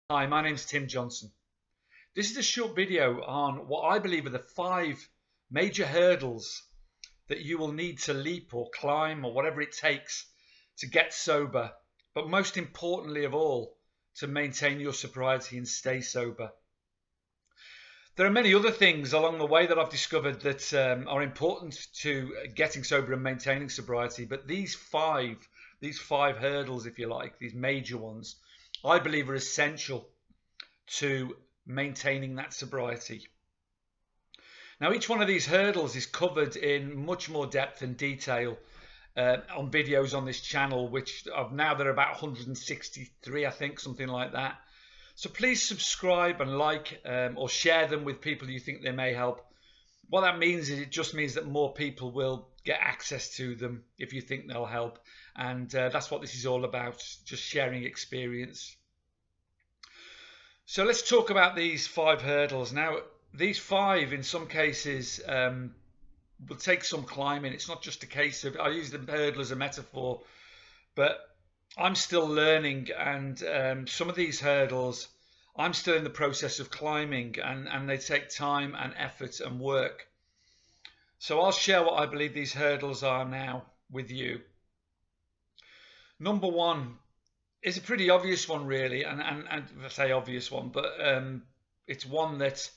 Hi, my name's Tim Johnson. This is a short video on what I believe are the 5 major hurdles that you will need to leap or climb or whatever it takes to get sober, but most importantly of all, to maintain your sobriety and stay sober. There are many other things along the way that I've discovered that are important to getting sober and maintaining sobriety, but these five hurdles, if you like, these major ones, I believe are essential to maintaining that sobriety. Now, each one of these hurdles is covered in much more depth and detail on videos on this channel, which now there are about 163, I think, something like that. So please subscribe and like or share them with people you think they may help. What that means is it just means that more people will get access to them if you think they'll help. And that's what this is all about, just sharing experience. So let's talk about these 5 hurdles. Now, these 5, in some cases, will take some climbing. It's not just a case of, I use the hurdle as a metaphor, but I'm still learning, and some of these hurdles, I'm still in the process of climbing, and they take time and effort and work. So I'll share what I believe these hurdles are now with you. Number 1 is a pretty obvious one, really, and I say obvious one, but it's one that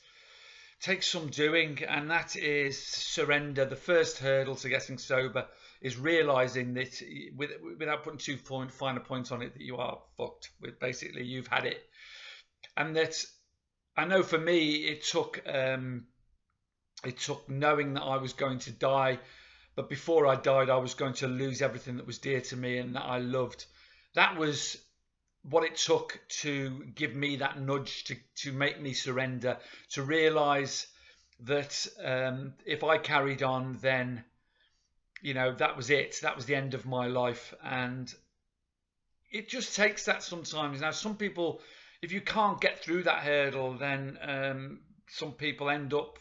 takes some doing, and that is surrender. The first hurdle to getting sober is realizing that, without putting too fine a point on it, that you are fucked. Basically, you've had it, and that I know for me, it took knowing that I was going to die, but before I died, I was going to lose everything that was dear to me and that I loved. That was what it took to give me that nudge to make me surrender, to realize that if I carried on, then, you know, that was it. That was the end of my life. And it just takes that sometimes. Now, some people, if you can't get through that hurdle, then some people end up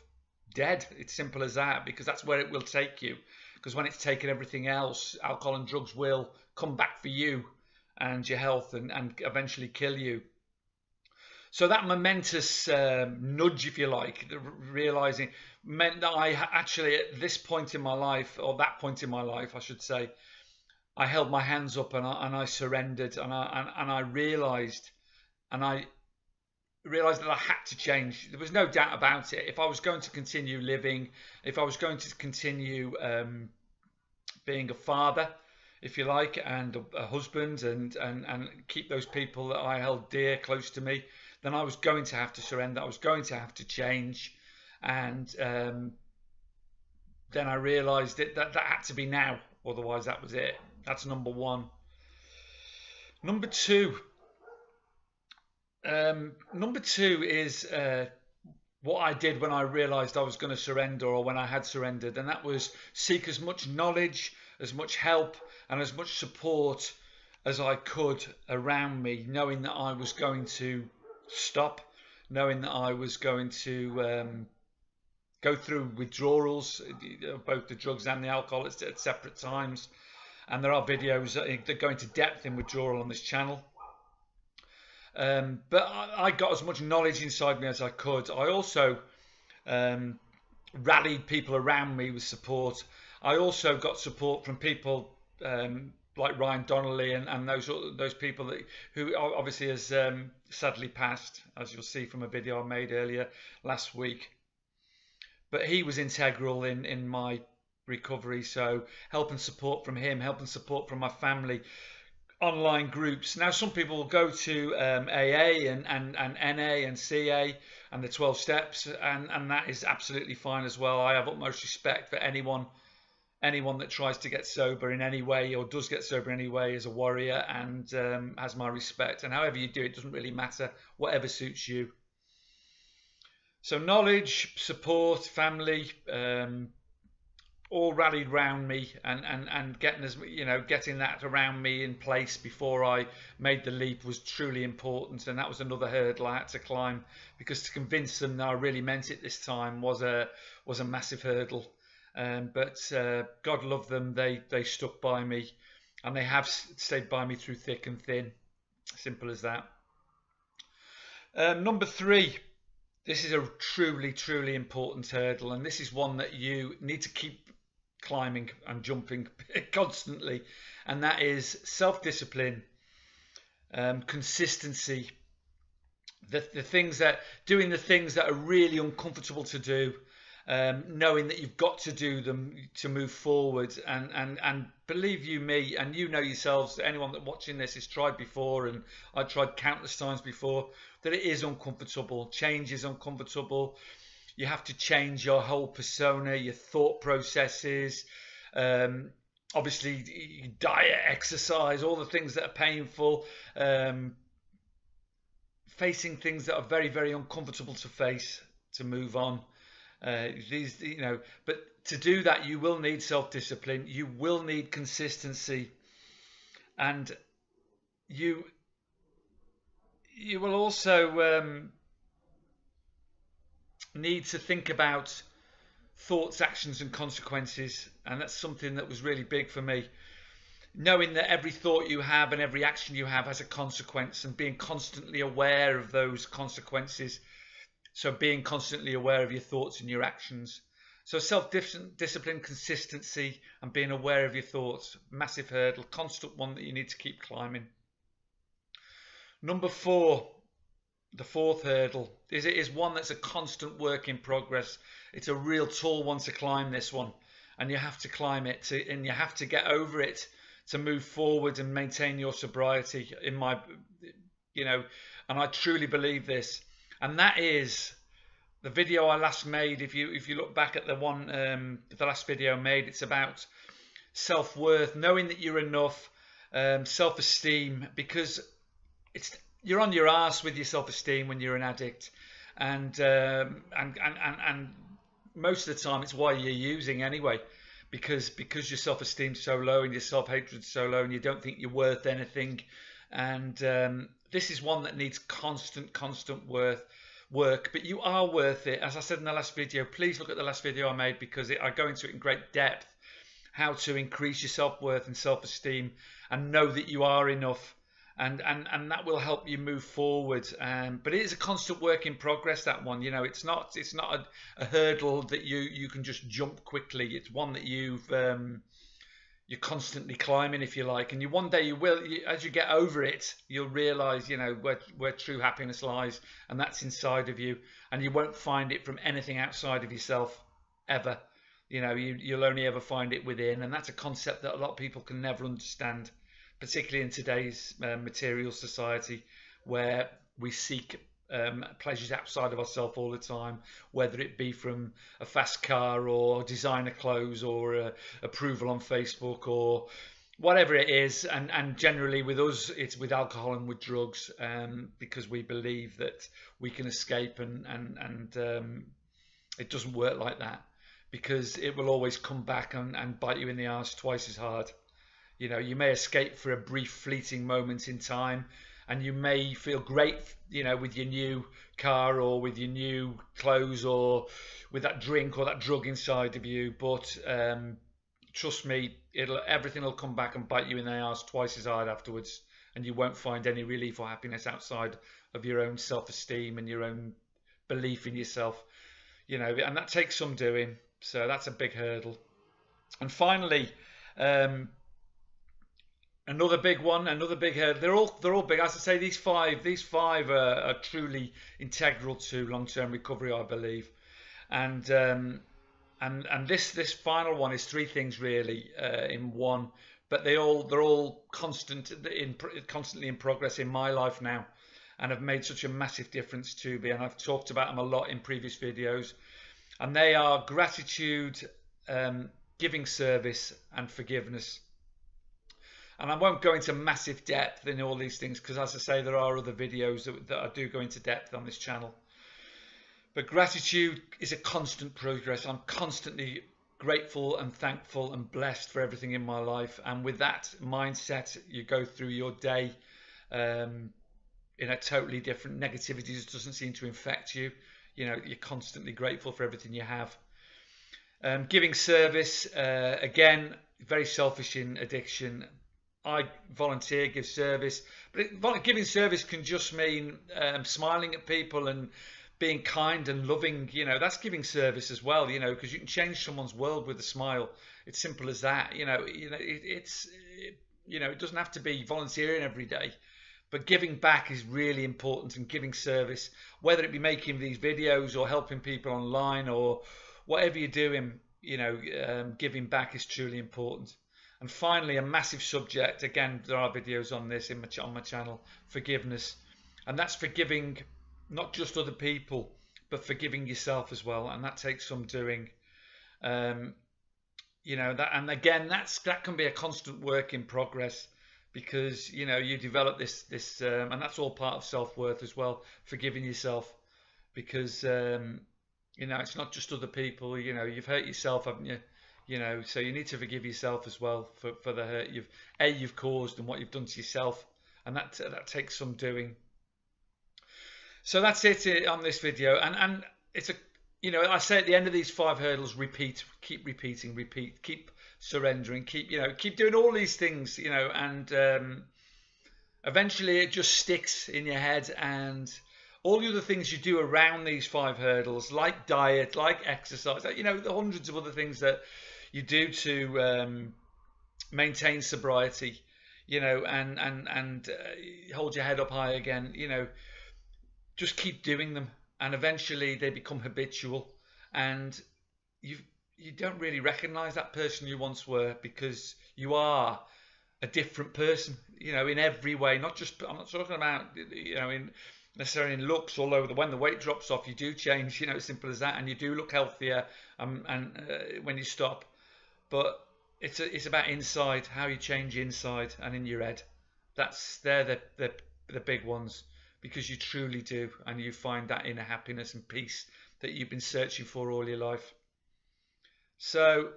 dead. It's simple as that, because that's where it will take you. Because when it's taken everything else, alcohol and drugs will come back for you and your health, and eventually kill you. So that momentous nudge, if you like, realizing, meant that I actually, at this point in my life, or that point in my life, I should say, I held my hands up and I surrendered, and I realized that I had to change. There was no doubt about it. If I was going to continue living, if I was going to continue being a father, if you like, and a husband, and keep those people that I held dear close to me, then I was going to have to surrender. I was going to have to change. And then I realized that had to be now, otherwise that was it. That's number 1. Number 2 is what I did when I realized I was going to surrender, or when I had surrendered, and that was seek as much knowledge, as much help, and as much support as I could around me, knowing that I was going to stop, knowing that I was going to go through withdrawals, both the drugs and the alcohol, at separate times. And there are videos that go into depth in withdrawal on this channel. But I got as much knowledge inside me as I could. I also rallied people around me with support. I also got support from people like Ryan Donnelly and those people who obviously has sadly passed, as you'll see from a video I made earlier last week. But he was integral in my recovery. So help and support from him, help and support from my family, online groups. Now, some people will go to AA and NA and CA and the 12 steps, and that is absolutely fine as well. I have utmost respect for anyone that tries to get sober in any way, or does get sober in any way, is a warrior, and has my respect. And however you do it, doesn't really matter, whatever suits you. So knowledge, support, family, all rallied round me, and getting that around me in place before I made the leap was truly important. And that was another hurdle I had to climb, because to convince them that I really meant it this time was a massive hurdle. But God love them, they stuck by me, and they have stayed by me through thick and thin. Simple as that. Number three, this is a truly, truly important hurdle, and this is one that you need to keep climbing and jumping constantly, and that is self-discipline, consistency, the things that doing the things that are really uncomfortable to do, knowing that you've got to do them to move forward, and believe you me, and you know yourselves, anyone that watching this has tried before, and I've tried countless times before, that it is uncomfortable. Change is uncomfortable. You have to change your whole persona, your thought processes, obviously diet, exercise, all the things that are painful, facing things that are very, very uncomfortable to face, to move on. These, you know, but to do that, you will need self-discipline. You will need consistency, and you will also need to think about thoughts, actions, and consequences, and that's something that was really big for me. Knowing that every thought you have and every action you have has a consequence, and being constantly aware of those consequences. So being constantly aware of your thoughts and your actions. So self-discipline, consistency, and being aware of your thoughts, massive hurdle, constant one that you need to keep climbing. Number four, the fourth hurdle, is one that's a constant work in progress. It's a real tall one to climb, this one, and you have to climb it, and you have to get over it to move forward and maintain your sobriety. In my, you know, and I truly believe this, and that is the video I last made. If you look back at the one, the last video I made, it's about self-worth, knowing that you're enough, self-esteem, because you're on your ass with your self-esteem when you're an addict, and most of the time it's why you're using anyway, because your self-esteem's so low and your self-hatred's so low, and you don't think you're worth anything. And this is one that needs constant work, but you are worth it. As I said in the last video, please look at the last video I made, because I go into it in great depth, how to increase your self-worth and self-esteem, and know that you are enough, and that will help you move forward. But it is a constant work in progress, that one. You know, it's not a hurdle that you can just jump quickly. It's one that you're constantly climbing, if you like, and one day you will, as you get over it, you'll realize, you know, where true happiness lies, and that's inside of you, and you won't find it from anything outside of yourself ever. You know, you'll only ever find it within, and that's a concept that a lot of people can never understand, particularly in today's material society, where we seek pleasures outside of ourselves all the time, whether it be from a fast car or designer clothes or approval on Facebook or whatever it is. And generally with us, it's with alcohol and with drugs, because we believe that we can escape, and it doesn't work like that, because it will always come back and bite you in the arse twice as hard. You know, you may escape for a brief fleeting moment in time, and you may feel great, you know, with your new car or with your new clothes or with that drink or that drug inside of you. But trust me, everything will come back and bite you in the arse twice as hard afterwards, and you won't find any relief or happiness outside of your own self-esteem and your own belief in yourself. You know, and that takes some doing. So that's a big hurdle. And finally, another big one, another big hurdle. They're all big. As I say, these five are truly integral to long-term recovery, I believe. And this final one is three things really in one, but they're all constantly in progress in my life now, and have made such a massive difference to me. And I've talked about them a lot in previous videos. And they are gratitude, giving service, and forgiveness. And I won't go into massive depth in all these things, because as I say, there are other videos that I do go into depth on this channel. But gratitude is a constant progress. I'm constantly grateful and thankful and blessed for everything in my life. And with that mindset, you go through your day in a totally different negativity. Just doesn't seem to infect you. You know, you're constantly grateful for everything you have. Giving service, again, very selfish in addiction. I volunteer, give service, but giving service can just mean smiling at people and being kind and loving. That's giving service as well. Because you can change someone's world with a smile. It's simple as that. It doesn't have to be volunteering every day, but giving back is really important, and giving service, whether it be making these videos or helping people online or whatever you're doing, giving back is truly important. And finally, a massive subject, again, there are videos on this on my channel, forgiveness. And that's forgiving not just other people, but forgiving yourself as well. And that takes some doing. And again, that can be a constant work in progress, because you develop this and that's all part of self-worth as well, forgiving yourself, because it's not just other people. You've hurt yourself, haven't you? So you need to forgive yourself as well for the hurt you've caused and what you've done to yourself, and that takes some doing. So that's it on this video, and it's I say at the end of these 5 hurdles, keep repeating, keep surrendering, keep doing all these things, and eventually it just sticks in your head, and all the other things you do around these 5 hurdles, like diet, like exercise, the hundreds of other things that you do to maintain sobriety, and hold your head up high again, just keep doing them, and eventually they become habitual, and you don't really recognize that person you once were, because you are a different person, in every way. I'm not talking about, necessarily in looks, although when the weight drops off, you do change, simple as that, and you do look healthier, and when you stop. But it's about inside, how you change inside and in your head. They're the big ones, because you truly do, and you find that inner happiness and peace that you've been searching for all your life. So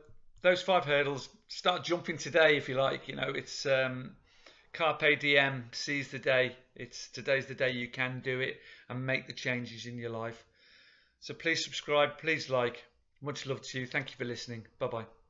those 5 hurdles, start jumping today if you like. It's Carpe Diem, seize the day. Today's the day you can do it and make the changes in your life. So please subscribe, please like. Much love to you. Thank you for listening. Bye bye.